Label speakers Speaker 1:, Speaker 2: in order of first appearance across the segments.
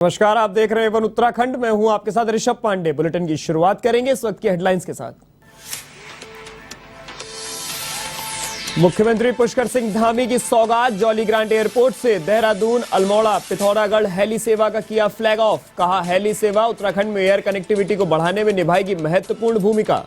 Speaker 1: नमस्कार, आप देख रहे हैं वन उत्तराखंड। मैं हूं आपके साथ ऋषभ पांडे। बुलेटिन की शुरुआत करेंगे इस वक्त की हेडलाइंस के साथ। मुख्यमंत्री पुष्कर सिंह धामी की सौगात जॉली ग्रांट एयरपोर्ट से देहरादून, अल्मोड़ा, पिथौरागढ़ हेली सेवा का किया फ्लैग ऑफ। कहा, हेली सेवा उत्तराखंड में एयर कनेक्टिविटी को बढ़ाने में निभाएगी महत्वपूर्ण भूमिका।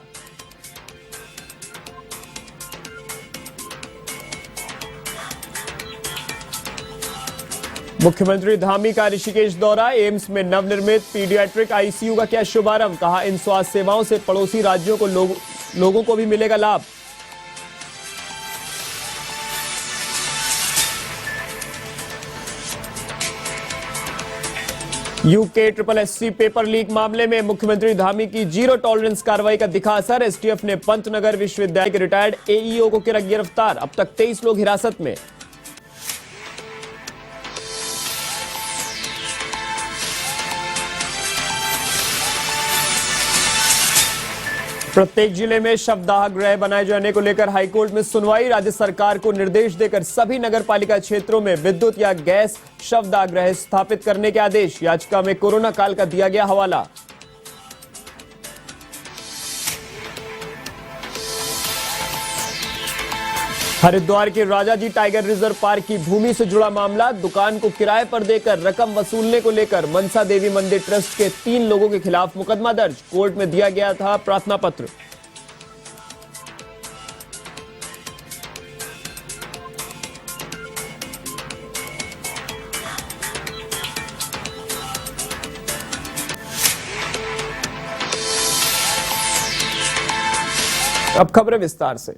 Speaker 1: मुख्यमंत्री धामी का ऋषिकेश दौरा, एम्स में नवनिर्मित पीडियाट्रिक आईसीयू का किया शुभारंभ। कहा, इन स्वास्थ्य सेवाओं से पड़ोसी राज्यों को लोगों को भी मिलेगा लाभ। यूके SSSC पेपर लीक मामले में मुख्यमंत्री धामी की जीरो टॉलरेंस कार्रवाई का दिखा असर। एसटीएफ ने पंतनगर विश्वविद्यालय के रिटायर्ड एईओ को किया गिरफ्तार। अब तक 23 लोग हिरासत में। प्रत्येक जिले में शवदाह गृह बनाए जाने को लेकर हाईकोर्ट में सुनवाई। राज्य सरकार को निर्देश देकर सभी नगरपालिका क्षेत्रों में विद्युत या गैस शवदाह गृह स्थापित करने के आदेश। याचिका में कोरोना काल का दिया गया हवाला। हरिद्वार के राजाजी टाइगर रिजर्व पार्क की भूमि से जुड़ा मामला। दुकान को किराए पर देकर रकम वसूलने को लेकर मनसा देवी मंदिर ट्रस्ट के 3 लोगों के खिलाफ मुकदमा दर्ज। कोर्ट में दिया गया था प्रार्थना पत्र। अब खबरें विस्तार से।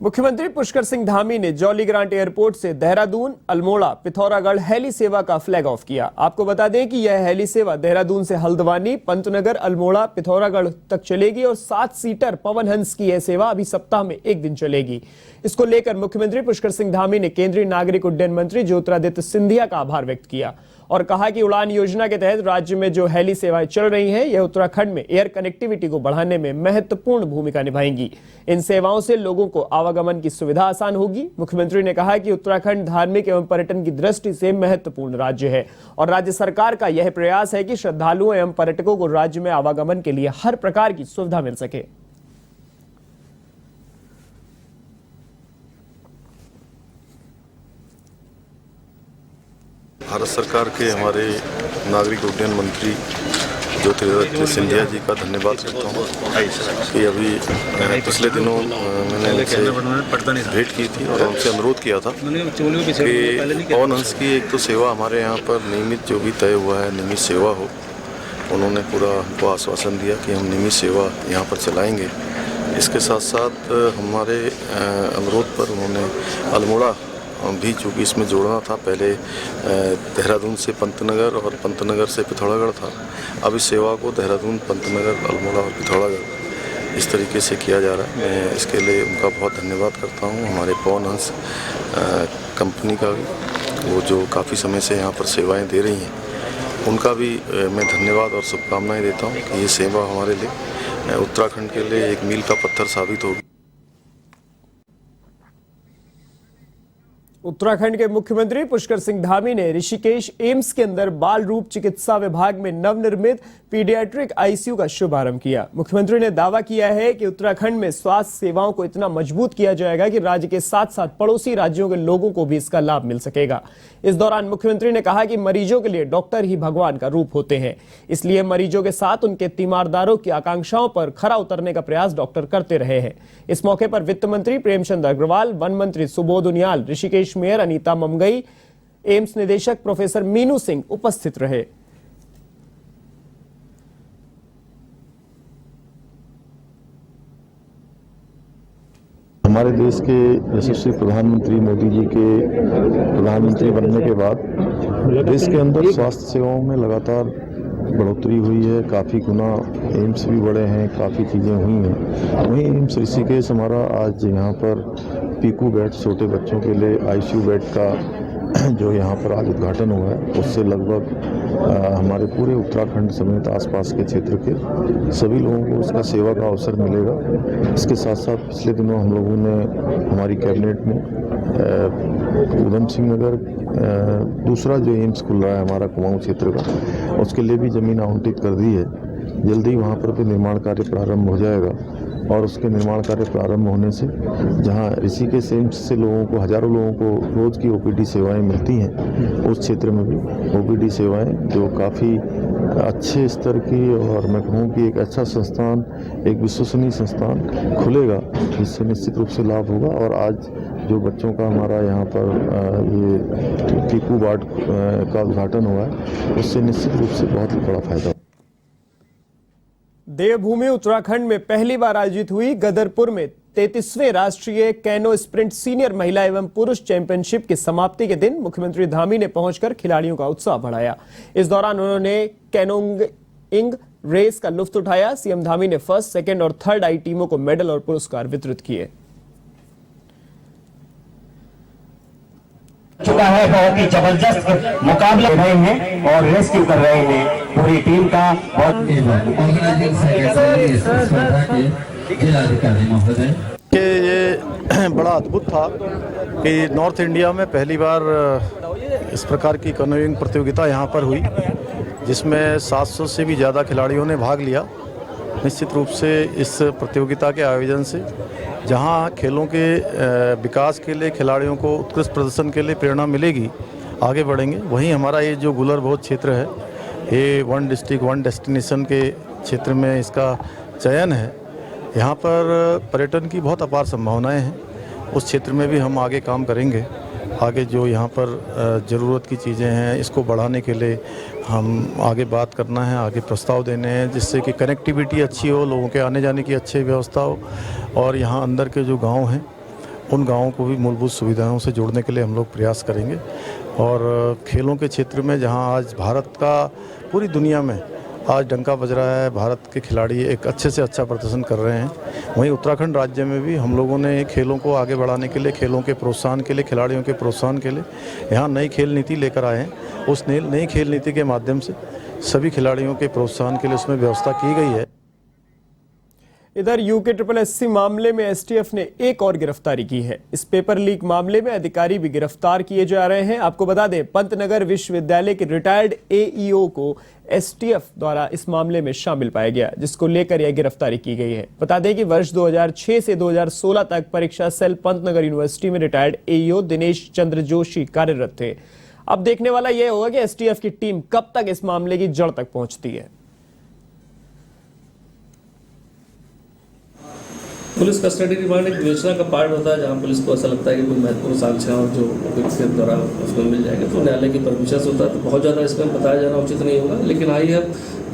Speaker 1: मुख्यमंत्री पुष्कर सिंह धामी ने जॉली ग्रांट एयरपोर्ट से देहरादून, अल्मोड़ा, पिथौरागढ़ हेली सेवा का फ्लैग ऑफ किया। आपको बता दें कि यह हेली सेवा देहरादून से हल्द्वानी, पंतनगर, अल्मोड़ा, पिथौरागढ़ तक चलेगी और 7 सीटर पवन हंस की यह सेवा अभी सप्ताह में 1 दिन चलेगी। इसको लेकर मुख्यमंत्री पुष्कर सिंह धामी ने केंद्रीय नागरिक उड्डयन मंत्री ज्योतिरादित्य सिंधिया का आभार व्यक्त किया और कहा कि उड़ान योजना के तहत राज्य में जो हेली सेवाएं चल रही हैं, यह उत्तराखंड में एयर कनेक्टिविटी को बढ़ाने में महत्वपूर्ण भूमिका निभाएंगी। इन सेवाओं से लोगों को आवागमन की सुविधा आसान होगी। मुख्यमंत्री ने कहा कि उत्तराखंड धार्मिक एवं पर्यटन की दृष्टि से महत्वपूर्ण राज्य है और राज्य सरकार का यह प्रयास है कि श्रद्धालुओं एवं पर्यटकों को राज्य में आवागमन के लिए हर प्रकार की सुविधा मिल सके।
Speaker 2: भारत सरकार के हमारे नागरिक उड्डयन मंत्री ज्योतिरादित्य सिंधिया जी का धन्यवाद करता हूँ कि अभी पिछले दिनों मैंने उनसे भेंट की थी और उनसे अनुरोध किया था कि पवन हंस की एक तो सेवा हमारे यहाँ पर नियमित जो भी तय हुआ है नियमित सेवा हो। उन्होंने पूरा हमको आश्वासन दिया कि हम नियमित सेवा यहाँ पर चलाएँगे। इसके साथ साथ हमारे अनुरोध पर उन्होंने अल्मोड़ा भी चूँकि इसमें जोड़ना था। पहले देहरादून से पंतनगर और पंतनगर से पिथौरागढ़ था। अब इस सेवा को देहरादून, पंतनगर, अल्मोड़ा और पिथौरागढ़ इस तरीके से किया जा रहा है। मैं इसके लिए उनका बहुत धन्यवाद करता हूँ। हमारे पवन हंस कंपनी का भी, वो जो काफ़ी समय से यहाँ पर सेवाएं दे रही हैं, उनका भी मैं धन्यवाद और शुभकामनाएँ देता हूँ कि ये सेवा हमारे लिए उत्तराखंड के लिए एक मील का पत्थर साबित होगी।
Speaker 1: उत्तराखंड के मुख्यमंत्री पुष्कर सिंह धामी ने ऋषिकेश एम्स के अंदर बाल रूप चिकित्सा विभाग में नवनिर्मित पीडियाट्रिक आईसीयू का शुभारंभ किया। मुख्यमंत्री ने दावा किया है कि उत्तराखंड में स्वास्थ्य सेवाओं को इतना मजबूत किया जाएगा कि राज्य के साथ साथ पड़ोसी राज्यों के लोगों को भी इसका लाभ मिल सकेगा। इस दौरान मुख्यमंत्री ने कहा कि मरीजों के लिए डॉक्टर ही भगवान का रूप होते हैं, इसलिए मरीजों के साथ उनके तीमारदारों की आकांक्षाओं पर खरा उतरने का प्रयास डॉक्टर करते रहे हैं। इस मौके पर वित्त मंत्री प्रेमचंद अग्रवाल, वन मंत्री सुबोध उनियाल, ऋषिकेश मेयर अनीता ममगई, एम्स निदेशक प्रोफेसर मीनू सिंह उपस्थित रहे।
Speaker 3: हमारे देश के यशस्वी प्रधानमंत्री मोदी जी के प्रधानमंत्री बनने के बाद देश के अंदर स्वास्थ्य सेवाओं में लगातार बढ़ोतरी हुई है। काफ़ी गुना एम्स भी बढ़े हैं, काफ़ी चीज़ें हुई हैं। वहीं एम्स ऋषिकेश हमारा आज यहाँ पर पीकू बेड, छोटे बच्चों के लिए आईसीयू बेड का जो यहाँ पर आज उद्घाटन हुआ है, उससे लगभग हमारे पूरे उत्तराखंड समेत आसपास के क्षेत्र के सभी लोगों को इसका सेवा का अवसर मिलेगा। इसके साथ साथ पिछले दिनों हम लोगों ने हमारी कैबिनेट में उधम सिंह नगर दूसरा जो एम्स खुल रहा है हमारा कुमाऊं क्षेत्र का, उसके लिए भी ज़मीन आवंटित कर दी है। जल्दी वहाँ पर भी निर्माण कार्य प्रारंभ हो जाएगा और उसके निर्माण कार्य प्रारंभ होने से जहाँ ऋषिकेश एम्स से लोगों को हजारों लोगों को रोज़ की ओपीडी सेवाएं मिलती हैं, उस क्षेत्र में भी ओपीडी सेवाएं जो काफ़ी अच्छे स्तर की और मैं कहूँ कि एक अच्छा संस्थान, एक विश्वसनीय संस्थान खुलेगा, जिससे निश्चित रूप से लाभ होगा। और आज जो बच्चों का हमारा यहाँ पर ये टीकू वार्ड का उद्घाटन हुआ है, उससे निश्चित रूप से बहुत बड़ा फायदा।
Speaker 1: देवभूमि उत्तराखंड में पहली बार आयोजित हुई गदरपुर में 33वें राष्ट्रीय कैनो स्प्रिंट सीनियर महिला एवं पुरुष चैंपियनशिप की समाप्ति के दिन मुख्यमंत्री धामी ने पहुंचकर खिलाड़ियों का उत्साह बढ़ाया। इस दौरान उन्होंने कैनोइंग रेस का लुत्फ उठाया। सीएम धामी ने फर्स्ट, सेकंड और थर्ड आई टीमों को मेडल और पुरस्कार वितरित किए।
Speaker 4: चुका है, बहुत ही जबरदस्त मुकाबले रहे हैं और रेस्क्यू कर रहे हैं पूरी टीम का। बहुत
Speaker 5: कि ये बड़ा अद्भुत था कि नॉर्थ इंडिया में पहली बार इस प्रकार की कैनोइंग प्रतियोगिता यहाँ पर हुई, जिसमें 700 से भी ज़्यादा खिलाड़ियों ने भाग लिया। निश्चित रूप से इस प्रतियोगिता के आयोजन से जहाँ खेलों के विकास के लिए खिलाड़ियों को उत्कृष्ट प्रदर्शन के लिए प्रेरणा मिलेगी, आगे बढ़ेंगे। वहीं हमारा ये जो गुलरभोज क्षेत्र है, ये वन डिस्ट्रिक्ट वन डेस्टिनेशन के क्षेत्र में इसका चयन है। यहाँ पर पर्यटन की बहुत अपार संभावनाएं हैं। उस क्षेत्र में भी हम आगे काम करेंगे। आगे जो यहाँ पर ज़रूरत की चीज़ें हैं, इसको बढ़ाने के लिए हम आगे बात करना है, आगे प्रस्ताव देने हैं, जिससे कि कनेक्टिविटी अच्छी हो, लोगों के आने जाने की अच्छी व्यवस्था हो और यहाँ अंदर के जो गांव हैं उन गांवों को भी मूलभूत सुविधाओं से जोड़ने के लिए हम लोग प्रयास करेंगे। और खेलों के क्षेत्र में जहाँ आज भारत का पूरी दुनिया में आज डंका बज रहा है, भारत के खिलाड़ी एक अच्छे से अच्छा प्रदर्शन कर रहे हैं, वहीं उत्तराखंड राज्य में भी हम लोगों ने खेलों को आगे बढ़ाने के लिए, खेलों के प्रोत्साहन के लिए, खिलाड़ियों के प्रोत्साहन के लिए यहाँ नई खेल नीति लेकर आए हैं। उस नई खेल नीति के माध्यम से सभी खिलाड़ियों के प्रोत्साहन के लिए उसमें व्यवस्था की गई है।
Speaker 1: इधर यूके SSSC मामले में एसटीएफ ने एक और गिरफ्तारी की है। इस पेपर लीक मामले में अधिकारी भी गिरफ्तार किए जा रहे हैं। आपको बता दें, पंतनगर विश्वविद्यालय के रिटायर्ड एईओ को एसटीएफ द्वारा इस मामले में शामिल पाया गया, जिसको लेकर यह गिरफ्तारी की गई है। बता दें कि वर्ष 2006 से 2016 तक परीक्षा सेल पंतनगर यूनिवर्सिटी में रिटायर्ड एईओ दिनेश चंद्र जोशी कार्यरत थे। अब देखने वाला यह होगा कि एसटीएफ की टीम कब तक इस मामले की जड़ तक पहुंचती है।
Speaker 6: पुलिस कस्टडी रिमांड एक योजना का पार्ट होता है, जहां पुलिस को ऐसा लगता है कि कोई महत्वपूर्ण साक्ष्य और जो के द्वारा उसमें मिल जाएगा तो न्यायालय की परमिशन से होता है। तो बहुत ज़्यादा इसमें बताया जाना उचित नहीं होगा, लेकिन हाँ, ये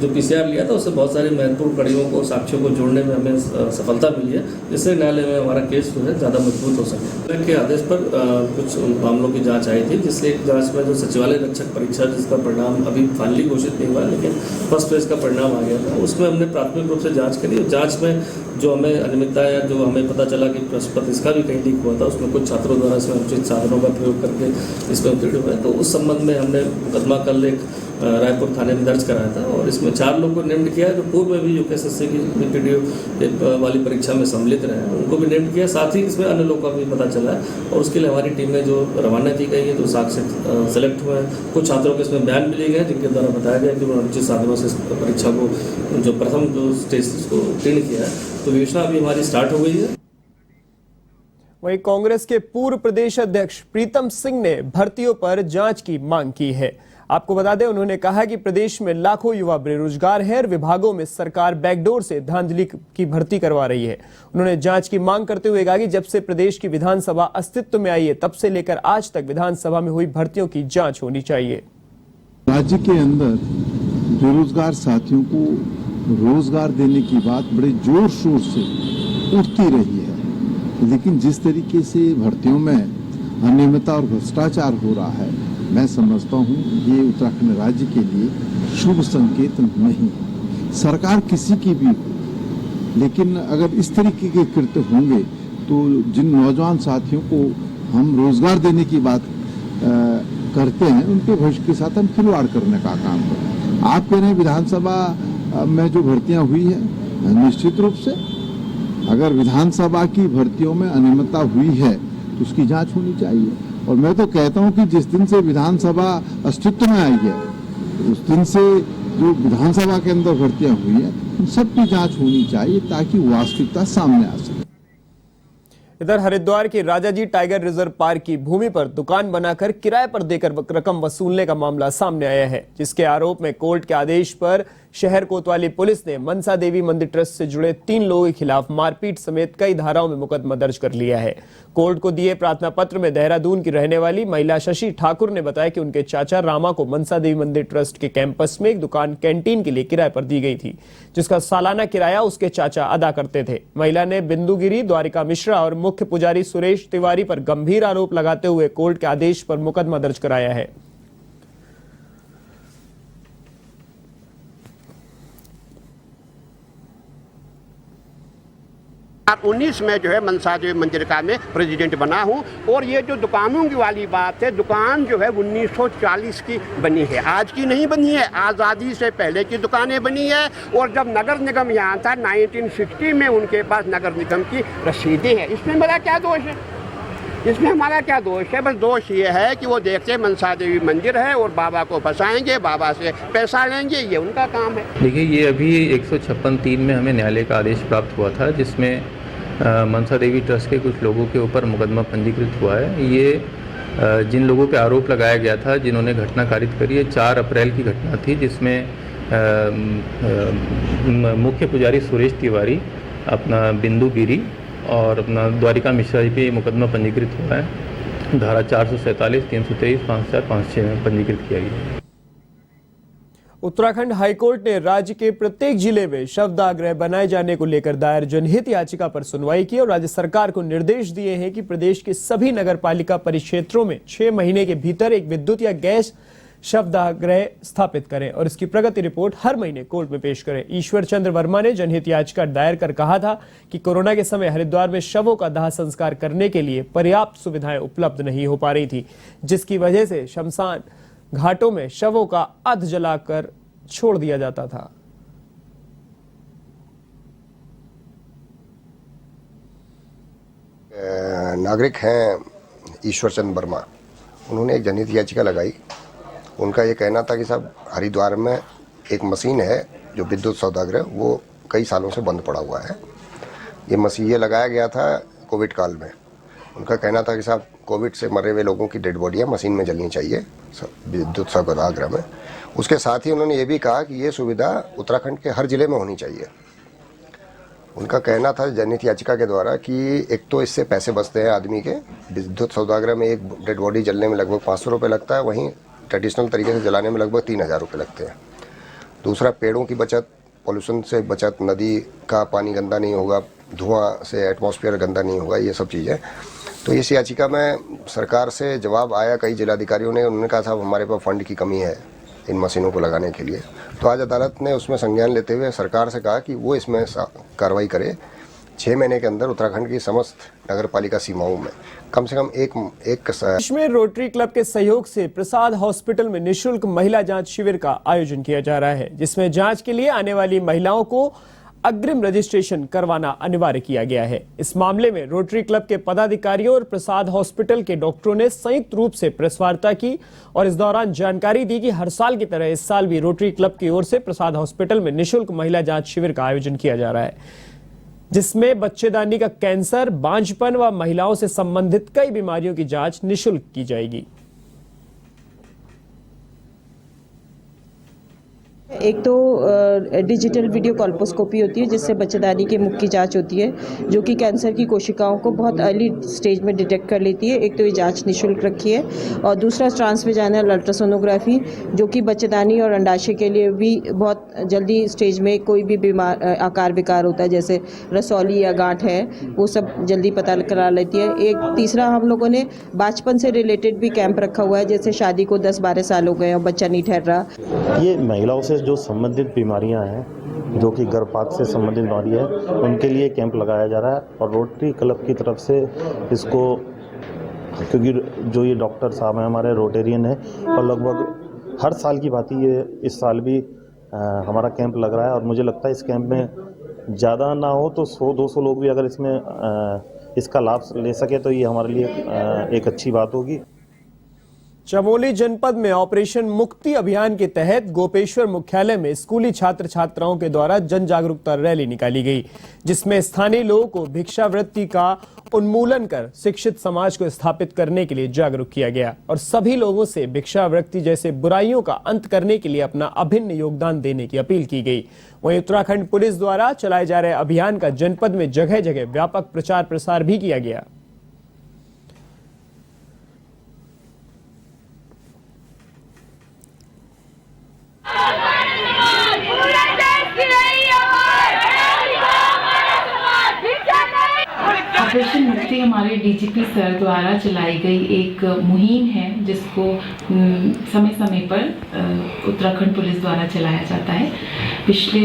Speaker 6: जो पीसीआर लिया था उससे बहुत सारी महत्वपूर्ण कड़ियों को, साक्ष्यों को जोड़ने में हमें सफलता मिली है, जिससे न्यायालय में हमारा केस जो है ज़्यादा मजबूत हो सके। के आदेश पर कुछ मामलों की जाँच आई थी, जिससे एक जाँच में जो सचिवालय रक्षक परीक्षा, जिसका परिणाम अभी फाइनली घोषित नहीं हुआ, लेकिन फर्स्ट फेज का परिणाम आ गया था, उसमें हमने प्राथमिक रूप से जाँच करी। जाँच में जो हमें अनियमितता या जो हमें पता चला कि प्रश्न पत्र इसका भी कहीं लीक हुआ था, उसमें कुछ छात्रों द्वारा इसमें उचित साधनों का प्रयोग करके इसमें उत्तीर्ण हुए। तो उस संबंध में हमने मुकदमा कल एक रायपुर थाने में दर्ज कराया था और इसमें 4 लोगों को नेम्ड किया है, जो पूर्व में भी यूकेएसएससी की बीपीडीओ वाली परीक्षा में सम्मिलित रहे हैं, उनको भी नेम्ड किया। साथ ही इसमें अन्य लोगों का भी पता चला है और उसके लिए हमारी टीमें जो रवाना की गई है, जो साक्ष्य सेलेक्ट हुए हैं, कुछ छात्रों के इसमें बयान भी लिए गए, जिनके द्वारा बताया गया कि उन्होंने उचित साधनों से परीक्षा को जो प्रथम जो स्टेज को उत्तीर्ण किया है। तो योजना अभी हमारी स्टार्ट हो गई है।
Speaker 1: वहीं कांग्रेस के पूर्व प्रदेश अध्यक्ष प्रीतम सिंह ने भर्तियों पर जांच की मांग की है। आपको बता दें, उन्होंने कहा कि प्रदेश में लाखों युवा बेरोजगार हैं और विभागों में सरकार बैकडोर से धांधली की भर्ती करवा रही है। उन्होंने जांच की मांग करते हुए कहा कि जब से प्रदेश की विधानसभा अस्तित्व में आई है, तब से लेकर आज तक विधानसभा में हुई भर्तियों की जांच होनी चाहिए।
Speaker 7: राज्य के अंदर बेरोजगार साथियों को रोजगार देने की बात बड़े जोर शोर से उठती रही है, लेकिन जिस तरीके से भर्तियों में अनियमितता और भ्रष्टाचार हो रहा है, मैं समझता हूँ ये उत्तराखंड राज्य के लिए शुभ संकेत नहीं है। सरकार किसी की भी हो, लेकिन अगर इस तरीके के कृत्य होंगे तो जिन नौजवान साथियों को हम रोजगार देने की बात करते हैं उनके भविष्य के साथ हम खिलवाड़ करने का काम करें। आप कह रहे हैं विधानसभा में जो भर्तियां हुई है, निश्चित रूप से अगर विधानसभा की भर्तियों में अनियमितता हुई है तो उसकी जांच होनी चाहिए। और मैं तो कहता हूं कि जिस दिन से विधानसभा अस्तित्व में आई है उस दिन से जो विधानसभा के अंदर भर्तियां हुई है उन सबकी जांच होनी चाहिए ताकि वास्तविकता सामने आ सके।
Speaker 1: इधर हरिद्वार के राजाजी टाइगर रिजर्व पार्क की भूमि पर दुकान बनाकर किराए पर देकर रकम वसूलने का मामला सामने आया है, जिसके आरोप में कोर्ट के आदेश पर शहर कोतवाली पुलिस ने मनसा देवी मंदिर ट्रस्ट से जुड़े 3 लोगों के खिलाफ मारपीट समेत कई धाराओं में मुकदमा दर्ज कर लिया है। कोर्ट को दिए प्रार्थना पत्र में देहरादून की रहने वाली महिला शशि ठाकुर ने बताया कि उनके चाचा रामा को मनसा देवी मंदिर ट्रस्ट के कैंपस में एक दुकान कैंटीन के लिए किराए पर दी गई थी, जिसका सालाना किराया उसके चाचा अदा करते थे। महिला ने बिंदु गिरी, द्वारिका मिश्रा और मुख्य पुजारी सुरेश तिवारी पर गंभीर आरोप लगाते हुए कोर्ट के आदेश पर मुकदमा दर्ज कराया है।
Speaker 8: आप 19 में जो है मनसा देवी मंदिर का मैं प्रेसिडेंट बना हूं। और ये जो दुकानों की वाली बात है, दुकान जो है 1940 की बनी है, आज की नहीं बनी है, आज़ादी से पहले की दुकानें बनी है। और जब नगर निगम यहाँ था 1960 में उनके पास नगर निगम की रसीदें हैं। इसमें मेरा क्या दोष है? इसमें हमारा क्या दोष है? बस दोष ये है कि वो देखते मनसा देवी मंदिर है और बाबा को फंसाएंगे, बाबा से पैसा लेंगे, ये उनका काम है।
Speaker 9: देखिए, ये अभी 156(3) में हमें न्यायालय का आदेश प्राप्त हुआ था, जिसमें मनसा देवी ट्रस्ट के कुछ लोगों के ऊपर मुकदमा पंजीकृत हुआ है। ये जिन लोगों पे आरोप लगाया गया था, जिन्होंने घटना कारित करी है, 4 अप्रैल की घटना थी, जिसमें मुख्य पुजारी सुरेश तिवारी, अपना बिंदु गिरी और अपना द्वारिका मिश्रा जी पे मुकदमा पंजीकृत हुआ है। धारा 447, 323, 54, 56 में पंजीकृत किया गया।
Speaker 1: उत्तराखंड हाईकोर्ट ने राज्य के प्रत्येक जिले में शवदाह बनाए जाने को लेकर दायर जनहित याचिका पर सुनवाई की और राज्य सरकार को निर्देश दिए हैं कि प्रदेश के सभी नगर पालिका परिक्षेत्रों में 6 महीने के भीतर एक विद्युत या गैस शवदाह स्थापित करें और इसकी प्रगति रिपोर्ट हर महीने कोर्ट में पेश करें। ईश्वर चंद्र वर्मा ने जनहित याचिका दायर कर कहा था कि कोरोना के समय हरिद्वार में शवों का दाह संस्कार करने के लिए पर्याप्त सुविधाएं उपलब्ध नहीं हो पा रही थी, जिसकी वजह से शमशान घाटों में शवों का अध जलाकर छोड़ दिया जाता था।
Speaker 10: नागरिक हैं ईश्वर चंद्र वर्मा, उन्होंने एक जनहित याचिका लगाई। उनका ये कहना था कि साहब हरिद्वार में एक मशीन है जो विद्युत सौदागर, वो कई सालों से बंद पड़ा हुआ है। ये मशीन ये लगाया गया था कोविड काल में। उनका कहना था कि साहब कोविड से मरे हुए लोगों की डेड बॉडियाँ मशीन में जलनी चाहिए विद्युत सौदागर में। उसके साथ ही उन्होंने ये भी कहा कि ये सुविधा उत्तराखंड के हर जिले में होनी चाहिए। उनका कहना था जनहित याचिका के द्वारा कि एक तो इससे पैसे बचते हैं आदमी के, विद्युत सौदागर में एक डेड बॉडी जलने में लगभग 500 रुपये लगता है, वहीं ट्रेडिशनल तरीके से जलाने में लगभग 3000 रुपये लगते हैं। दूसरा, पेड़ों की बचत, पॉल्यूशन से बचत, नदी का पानी गंदा नहीं होगा, धुआं से एटमॉस्फेयर गंदा नहीं होगा, ये सब चीज़ें। तो इस याचिका में सरकार से जवाब आया कई जिलाधिकारियों ने, उन्होंने कहा साहब हमारे पास फंड की कमी है इन मशीनों को लगाने के लिए। तो आज अदालत ने उसमें संज्ञान लेते हुए सरकार से कहा कि वो इसमें कार्रवाई करे। 6 महीने के अंदर उत्तराखंड की समस्त नगर पालिका सीमाओं में कम से कम एक
Speaker 1: देश में रोटरी क्लब के सहयोग से प्रसाद हॉस्पिटल में निःशुल्क महिला जांच शिविर का आयोजन किया जा रहा है, जिसमें जांच के लिए आने वाली महिलाओं को अग्रिम रजिस्ट्रेशन करवाना अनिवार्य किया गया है। इस मामले में रोटरी क्लब के पदाधिकारियों और प्रसाद हॉस्पिटल के डॉक्टरों ने संयुक्त रूप से प्रेस वार्ता की और इस दौरान जानकारी दी कि हर साल की तरह इस साल भी रोटरी क्लब की ओर से प्रसाद हॉस्पिटल में निःशुल्क महिला जांच शिविर का आयोजन किया जा रहा है, जिसमें बच्चेदानी का कैंसर, बांझपन व महिलाओं से संबंधित कई बीमारियों की जांच निःशुल्क की जाएगी।
Speaker 11: एक तो डिजिटल वीडियो कॉल्पोस्कोपी होती है, जिससे बच्चेदानी के मुख की जांच होती है, जो कि कैंसर की कोशिकाओं को बहुत अर्ली स्टेज में डिटेक्ट कर लेती है। एक तो ये जांच निःशुल्क रखी है और दूसरा ट्रांसवेजाइनल अल्ट्रासोनोग्राफी, जो कि बच्चेदानी और अंडाशय के लिए भी बहुत जल्दी स्टेज में कोई भी बीमार आकार विकार होता है, जैसे रसौली या गांठ है, वो सब जल्दी पता करा लेती है। एक तीसरा, हम लोगों ने बाचपन से रिलेटेड भी कैंप रखा हुआ है, जैसे शादी को 10-12 साल हो गए और बच्चा नहीं ठहर रहा।
Speaker 12: ये महिलाओं से जो संबंधित बीमारियां हैं, जो कि गर्भपात से संबंधित बीमारी है, उनके लिए कैंप लगाया जा रहा है और रोटरी क्लब की तरफ से इसको क्योंकि जो ये डॉक्टर साहब हैं हमारे रोटेरियन हैं और लगभग हर साल की बात ही ये इस साल भी हमारा कैंप लग रहा है और मुझे लगता है इस कैंप में ज़्यादा ना हो तो 100-200 लोग भी अगर इसमें इसका लाभ ले सके तो ये हमारे लिए एक अच्छी बात होगी।
Speaker 1: चमोली जनपद में ऑपरेशन मुक्ति अभियान के तहत गोपेश्वर मुख्यालय में स्कूली छात्र छात्राओं के द्वारा जन जागरूकता रैली निकाली गई, जिसमें स्थानीय लोगों को भिक्षावृत्ति का उन्मूलन कर शिक्षित समाज को स्थापित करने के लिए जागरूक किया गया और सभी लोगों से भिक्षावृत्ति जैसे बुराइयों का अंत करने के लिए अपना अभिन्न योगदान देने की अपील की गई। वहीं उत्तराखंड पुलिस द्वारा चलाए जा रहे अभियान का जनपद में जगह जगह व्यापक प्रचार प्रसार भी किया गया।
Speaker 13: ऑपरेशन मुक्ति हमारे डीजीपी सर द्वारा चलाई गई एक मुहिम है जिसको समय समय पर उत्तराखंड पुलिस द्वारा चलाया जाता है। पिछले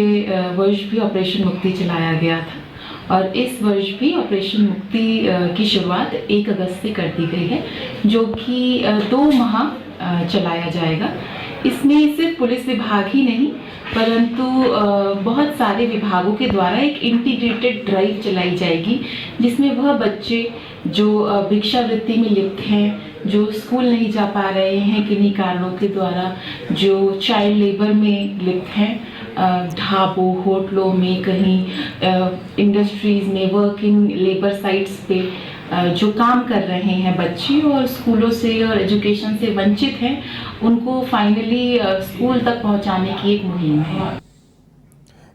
Speaker 13: वर्ष भी ऑपरेशन मुक्ति चलाया गया था और इस वर्ष भी ऑपरेशन मुक्ति की शुरुआत 1 अगस्त से कर दी गई है, जो कि 2 माह चलाया जाएगा। इसमें सिर्फ पुलिस विभाग ही नहीं परंतु बहुत सारे विभागों के द्वारा एक इंटीग्रेटेड ड्राइव चलाई जाएगी, जिसमें वह बच्चे जो भिक्षावृत्ति में लिप्त हैं, जो स्कूल नहीं जा पा रहे हैं किन्हीं कारणों के द्वारा, जो चाइल्ड लेबर में लिप्त हैं, ढाबों होटलों में, कहीं इंडस्ट्रीज में, वर्किंग लेबर साइट्स पे जो काम कर रहे हैं बच्चे और स्कूलों से और एजुकेशन से वंचित हैं, उनको फाइनली स्कूल तक पहुंचाने की एक मुहिम है।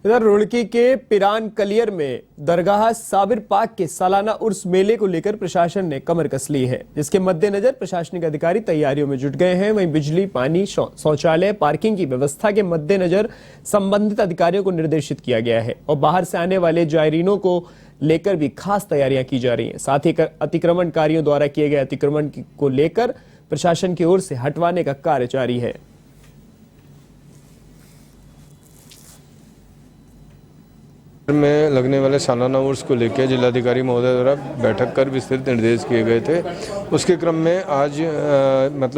Speaker 1: इधर रुड़की के पिरान कलियर में दरगाह साबिर पाक के सालाना उर्स मेले को लेकर प्रशासन ने कमर कस ली है, जिसके मद्देनजर प्रशासनिक अधिकारी तैयारियों में जुट गए हैं। वहीं बिजली, पानी, शौचालय, पार्किंग की व्यवस्था के मद्देनजर संबंधित अधिकारियों को निर्देशित किया गया है और बाहर से आने वाले जायरीनों को लेकर भी खास तैयारियां की जा रही हैं। साथ ही अतिक्रमणकारियों द्वारा किए गए अतिक्रमण को लेकर प्रशासन की ओर से हटवाने का कार्य जारी है।
Speaker 14: में लगने वाले सालाना उर्स को लेकर जिलाधिकारी महोदय द्वारा बैठक कर विस्तृत निर्देश किए गए थे। उसके क्रम में आज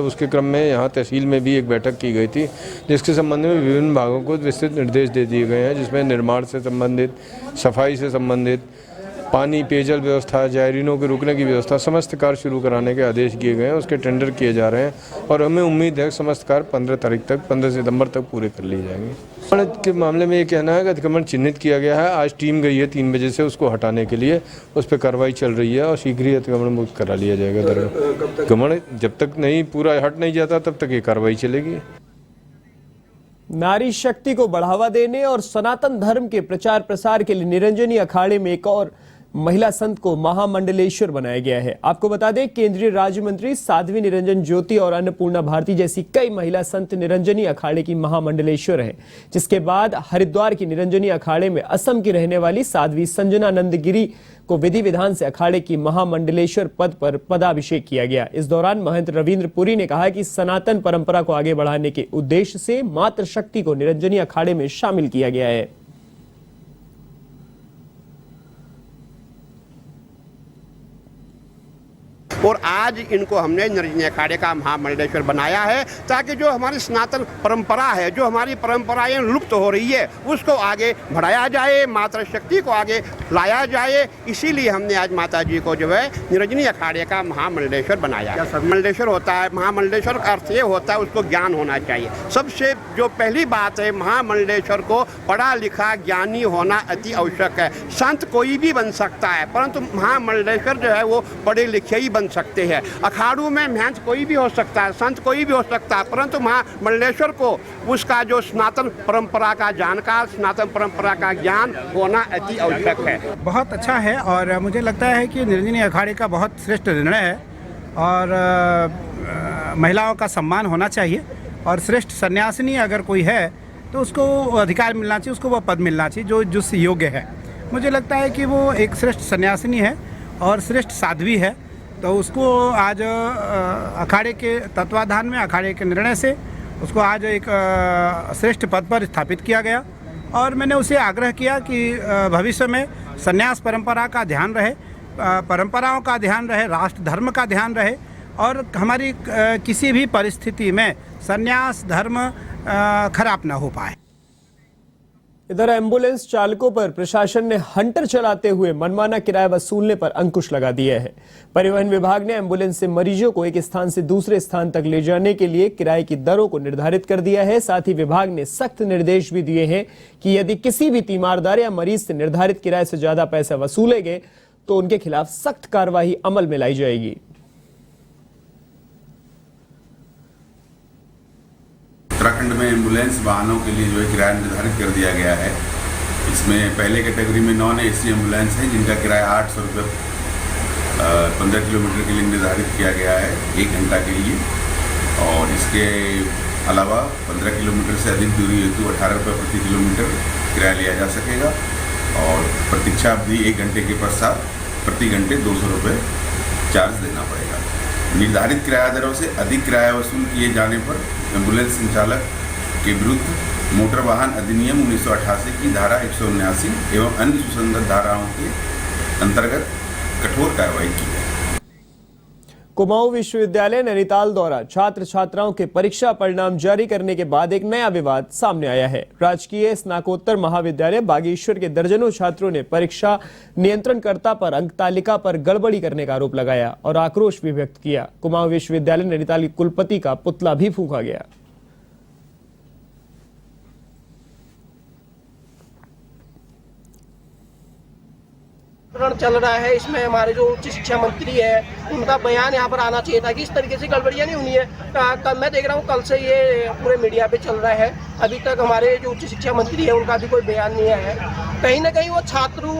Speaker 14: उसके क्रम में यहाँ तहसील में भी एक बैठक की गई थी, जिसके संबंध में विभिन्न विभागों को विस्तृत निर्देश दे दिए गए हैं, जिसमें निर्माण से संबंधित, सफाई से संबंधित, पानी, पेयजल व्यवस्था, जायरीनों के रुकने की व्यवस्था, समस्त कार्य शुरू कराने के आदेश किए गए हैं। उसके टेंडर किए जा रहे हैं और हमें उम्मीद है समस्त कार्य 15 सितंबर तक पूरे कर लिए जाएंगे। के मामले में ये कहना है कि अतिक्रमण चिन्हित किया गया है। आज टीम गई है 3 बजे से उसको हटाने के लिए, उस पर कार्रवाई चल रही है और शीघ्र ही अतिक्रमण मुक्त करा लिया जाएगा। अतिक्रमण जब तक नहीं पूरा हट नहीं जाता तब तक ये कार्रवाई चलेगी।
Speaker 1: नारी शक्ति को बढ़ावा देने और सनातन धर्म के प्रचार प्रसार के लिए निरंजनी अखाड़े में एक और महिला संत को महामंडलेश्वर बनाया गया है। आपको बता दें, केंद्रीय राज्य मंत्री साध्वी निरंजन ज्योति और अन्नपूर्णा भारती जैसी कई महिला संत निरंजनी अखाड़े की महामंडलेश्वर हैं, जिसके बाद हरिद्वार की निरंजनी अखाड़े में असम की रहने वाली साध्वी संजना नंदगिरी को विधि विधान से अखाड़े की महामंडलेश्वर पद पर पदाभिषेक किया गया। इस दौरान महंत रविंद्र पुरी ने कहा कि सनातन परंपरा को आगे बढ़ाने के उद्देश्य से मातृशक्ति को निरंजनी अखाड़े में शामिल किया गया है।
Speaker 8: और आज इनको हमने निरंजनी अखाड़े का महामंडलेश्वर बनाया है, ताकि जो हमारी सनातन परंपरा है, जो हमारी परंपराएं लुप्त हो रही है, उसको आगे बढ़ाया जाए, मातृशक्ति को आगे लाया जाए। इसीलिए हमने आज माता जी को जो है निरंजनी अखाड़े का महामंडलेश्वर बनाया। मंडलेश्वर होता है, महामंडलेश्वर का अर्थ ये होता है उसको ज्ञान होना चाहिए। सबसे जो पहली बात है, महामंडलेश्वर को पढ़ा लिखा ज्ञानी होना अति आवश्यक है। संत कोई भी बन सकता है, परंतु महामंडलेश्वर जो है वो पढ़े लिखे ही बन सकते हैं। अखाड़ों में महंत कोई भी हो सकता है, संत कोई भी हो सकता है, परंतु महामंडलेश्वर को उसका जो सनातन परंपरा का जानकार, सनातन परंपरा का ज्ञान होना अति आवश्यक है।
Speaker 15: बहुत अच्छा है और मुझे लगता है कि निरंजनी अखाड़े का बहुत श्रेष्ठ निर्णय है और महिलाओं का सम्मान होना चाहिए और श्रेष्ठ सन्यासिनी अगर कोई है तो उसको अधिकार मिलना चाहिए, उसको वह पद मिलना चाहिए जो जिस योग्य है। मुझे लगता है कि वो एक श्रेष्ठ सन्यासिनी है और श्रेष्ठ साध्वी है, तो उसको आज अखाड़े के तत्वाधान में, अखाड़े के निर्णय से उसको आज एक श्रेष्ठ पद पर स्थापित किया गया। और मैंने उसे आग्रह किया कि भविष्य में संन्यास परंपरा का ध्यान रहे, परंपराओं का ध्यान रहे, राष्ट्र धर्म का ध्यान रहे और हमारी किसी भी परिस्थिति में संन्यास धर्म खराब ना हो पाए।
Speaker 1: इधर एम्बुलेंस चालकों पर प्रशासन ने हंटर चलाते हुए मनमाना किराया वसूलने पर अंकुश लगा दिया है। परिवहन विभाग ने एम्बुलेंस से मरीजों को एक स्थान से दूसरे स्थान तक ले जाने के लिए किराए की दरों को निर्धारित कर दिया है। साथ ही विभाग ने सख्त निर्देश भी दिए हैं कि यदि किसी भी तीमारदार या मरीज से निर्धारित किराए से ज्यादा पैसा वसूलेंगे तो उनके खिलाफ सख्त कार्रवाई अमल में लाई जाएगी।
Speaker 16: उत्तराखंड में एम्बुलेंस वाहनों के लिए जो है किराया निर्धारित कर दिया गया है। इसमें पहले कैटेगरी में नॉन एसी एम्बुलेंस है जिनका किराया 800 रुपये 15 किलोमीटर के लिए निर्धारित किया गया है 1 घंटा के लिए, और इसके अलावा 15 किलोमीटर से अधिक दूरी हेतु 18 रुपये प्रति किलोमीटर किराया लिया जा सकेगा, और प्रतीक्षा अवधि 1 घंटे के पश्चात प्रति घंटे 200 रुपये चार्ज देना पड़ेगा। निर्धारित किराया दरों से अधिक किराया वसूल किए जाने पर एम्बुलेंस संचालक के विरुद्ध मोटर वाहन अधिनियम 1988 की धारा 179 एवं अन्य सुसंगत धाराओं के अंतर्गत कठोर कार्रवाई की है।
Speaker 1: कुमाऊं विश्वविद्यालय नैनीताल द्वारा छात्र छात्राओं के परीक्षा परिणाम जारी करने के बाद एक नया विवाद सामने आया है। राजकीय स्नातकोत्तर महाविद्यालय बागेश्वर के दर्जनों छात्रों ने परीक्षा नियंत्रणकर्ता पर अंक तालिका पर गड़बड़ी करने का आरोप लगाया और आक्रोश भी व्यक्त किया। कुमाऊं विश्वविद्यालय नैनीताल के कुलपति का पुतला भी फूंका गया।
Speaker 17: चल रहा है, इसमें हमारे जो उच्च शिक्षा मंत्री है उनका बयान यहाँ पर आना चाहिए था कि इस तरीके से गड़बड़ियाँ नहीं होनी है। मैं देख रहा हूँ कल से ये पूरे मीडिया पे चल रहा है, अभी तक हमारे जो उच्च शिक्षा मंत्री है उनका भी कोई बयान नहीं आया है। कहीं ना कहीं वो छात्रों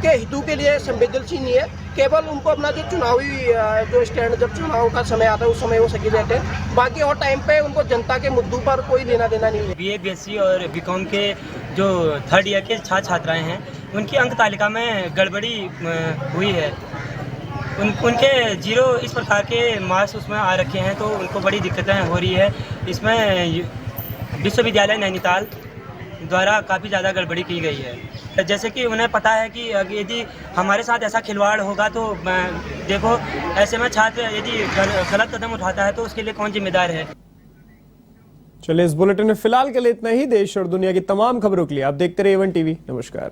Speaker 17: के हितों के लिए संवेदनशील नहीं है, केवल उनको अपना जो चुनावी जो स्टैंड जब चुनाव का समय आता है उस समय वो सही रहते हैं, बाकी और टाइम पे उनको जनता के मुद्दों पर कोई लेना देना नहीं है।
Speaker 18: BA BSc और BCom के जो 3rd ईयर के छात्र छात्राएँ हैं उनकी अंक तालिका में गड़बड़ी हुई है। उनके 0 इस प्रकार के मार्क्स उसमें आ रखे हैं, तो उनको बड़ी दिक्कतें हो रही है। इसमें विश्वविद्यालय नैनीताल द्वारा काफ़ी ज़्यादा गड़बड़ी की गई है। जैसे कि उन्हें पता है कि यदि हमारे साथ ऐसा खिलवाड़ होगा तो देखो ऐसे में छात्र यदि गलत कदम उठाता है तो उसके लिए कौन जिम्मेदार है।
Speaker 1: चलिए इस बुलेटिन में फिलहाल के लिए इतना ही। देश और दुनिया की तमाम खबरों के लिए आप देखते रहिए A1 TV। नमस्कार।